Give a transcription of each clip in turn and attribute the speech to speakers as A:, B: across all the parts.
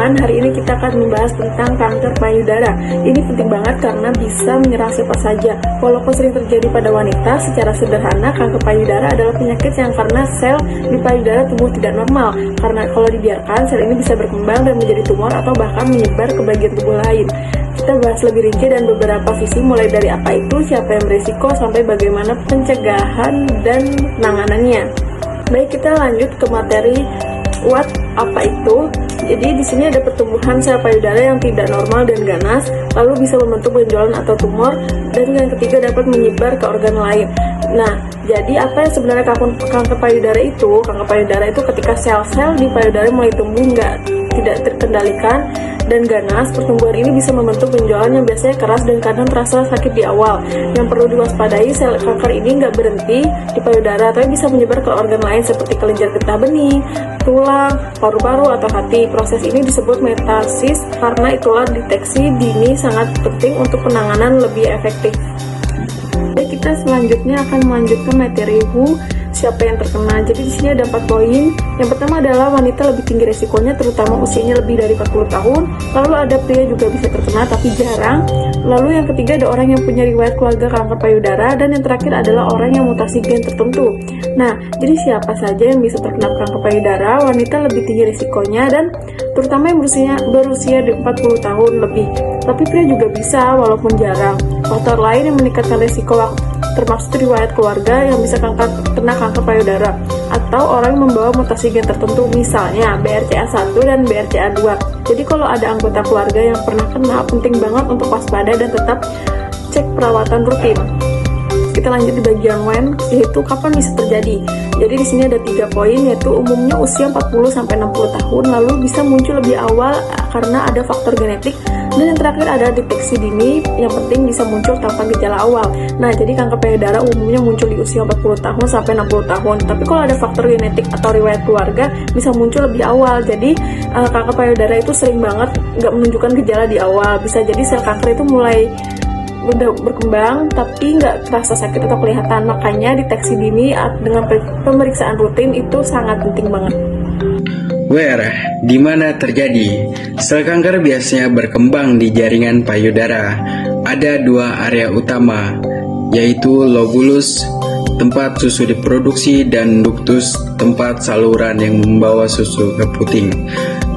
A: teman-teman, hari ini kita akan membahas tentang kanker payudara. Ini penting banget karena bisa menyerang siapa saja. Walaupun sering terjadi pada wanita, secara sederhana kanker payudara adalah penyakit yang karena sel di payudara tumbuh tidak normal. Karena kalau dibiarkan, sel ini bisa berkembang dan menjadi tumor atau bahkan menyebar ke bagian tubuh lain. Kita bahas lebih rinci dan beberapa sisi, mulai dari apa itu, siapa yang berisiko, sampai bagaimana pencegahan dan penanganannya. Baik, kita lanjut ke materi apa itu. Jadi di sini ada pertumbuhan sel payudara yang tidak normal dan ganas, lalu bisa membentuk benjolan atau tumor, dan yang ketiga dapat menyebar ke organ lain. Nah, jadi apa yang sebenarnya kanker payudara itu? Kanker payudara itu ketika sel-sel di payudara mulai tumbuh tidak terkendalikan dan ganas. Pertumbuhan ini bisa membentuk benjolan yang biasanya keras dan kadang terasa sakit di awal. Yang perlu diwaspadai, sel kanker ini nggak berhenti di payudara, tapi bisa menyebar ke organ lain seperti kelenjar getah bening, tulang, paru-paru, atau hati. Proses ini disebut metastasis. Karena itulah deteksi dini sangat penting untuk penanganan lebih efektif. Jadi kita selanjutnya akan melanjutkan materi siapa yang terkena. Jadi di sini ada 4 poin. Yang pertama adalah wanita lebih tinggi resikonya, terutama usianya lebih dari 40 tahun. Lalu ada pria juga bisa terkena tapi jarang. Lalu yang ketiga ada orang yang punya riwayat keluarga kanker payudara, dan yang terakhir adalah orang yang mutasi gen tertentu. Nah, jadi siapa saja yang bisa terkena kanker payudara? Wanita lebih tinggi risikonya, dan terutama yang berusia 40 tahun lebih. Tapi pria juga bisa walaupun jarang. Faktor lain yang meningkatkan risiko termasuk riwayat keluarga yang bisa kena kanker payudara, atau orang yang membawa mutasi gen tertentu, misalnya BRCA1 dan BRCA2. Jadi kalau ada anggota keluarga yang pernah kena, penting banget untuk waspada dan tetap cek perawatan rutin. Kita lanjut di bagian when, yaitu kapan bisa terjadi. Jadi di sini ada 3 poin, yaitu umumnya usia 40-60 tahun, lalu bisa muncul lebih awal karena ada faktor genetik, dan yang terakhir ada deteksi dini, yang penting bisa muncul tanpa gejala awal. Nah, jadi kanker payudara umumnya muncul di usia 40 tahun sampai 60 tahun. Tapi kalau ada faktor genetik atau riwayat keluarga, bisa muncul lebih awal. Jadi kanker payudara itu sering banget nggak menunjukkan gejala di awal. Bisa jadi sel kanker itu mulai udah berkembang tapi nggak terasa sakit atau kelihatan. Makanya deteksi dini dengan pemeriksaan rutin itu sangat penting banget.
B: Where, di mana terjadi? Sel kanker biasanya berkembang di jaringan payudara. Ada 2 area utama, yaitu lobulus, tempat susu diproduksi, dan ductus, tempat saluran yang membawa susu ke puting.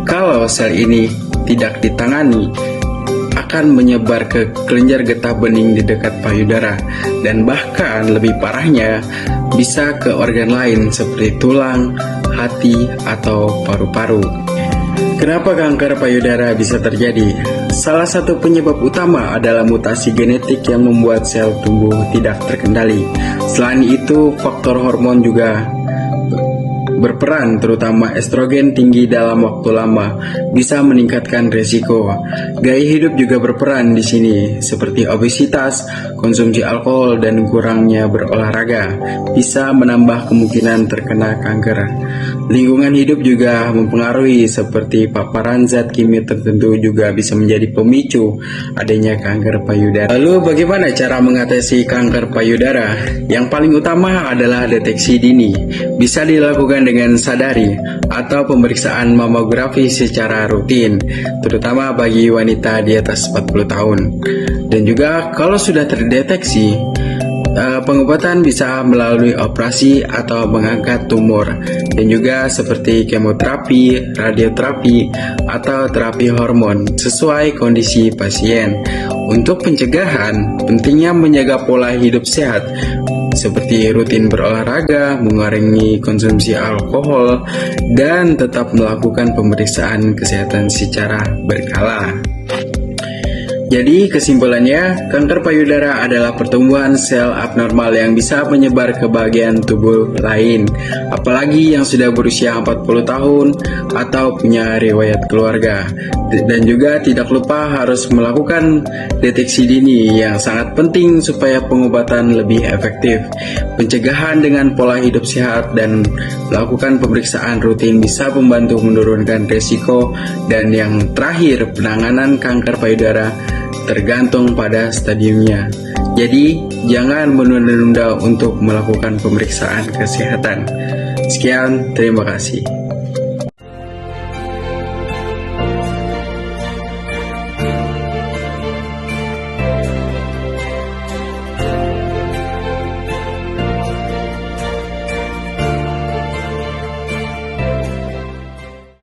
B: Kalau sel ini tidak ditangani, akan menyebar ke kelenjar getah bening di dekat payudara, dan bahkan lebih parahnya bisa ke organ lain seperti tulang, hati, atau paru-paru. Kenapa kanker payudara bisa terjadi? Salah satu penyebab utama adalah mutasi genetik yang membuat sel tumbuh tidak terkendali. Selain itu, faktor hormon juga berperan, terutama estrogen tinggi dalam waktu lama bisa meningkatkan risiko. Gaya hidup juga berperan di sini, seperti obesitas, konsumsi alkohol, dan kurangnya berolahraga bisa menambah kemungkinan terkena kanker. Lingkungan hidup juga mempengaruhi, seperti paparan zat kimia tertentu juga bisa menjadi pemicu adanya kanker payudara. Lalu bagaimana cara mengatasi kanker payudara? Yang paling utama adalah deteksi dini. Bisa dilakukan dengan sadari atau pemeriksaan mamografi secara rutin, terutama bagi wanita di atas 40 tahun. Dan juga kalau sudah terdeteksi, pengobatan bisa melalui operasi atau mengangkat tumor, dan juga seperti kemoterapi, radioterapi, atau terapi hormon sesuai kondisi pasien. Untuk pencegahan, pentingnya menjaga pola hidup sehat, seperti rutin berolahraga, mengurangi konsumsi alkohol, dan tetap melakukan pemeriksaan kesehatan secara berkala. Jadi kesimpulannya, kanker payudara adalah pertumbuhan sel abnormal yang bisa menyebar ke bagian tubuh lain, apalagi yang sudah berusia 40 tahun atau punya riwayat keluarga. Dan juga tidak lupa harus melakukan deteksi dini yang sangat penting supaya pengobatan lebih efektif. Pencegahan dengan pola hidup sehat dan melakukan pemeriksaan rutin bisa membantu menurunkan risiko. Dan yang terakhir, penanganan kanker payudara tergantung pada stadiumnya. Jadi, jangan menunda-nunda untuk melakukan pemeriksaan kesehatan. Sekian, terima kasih.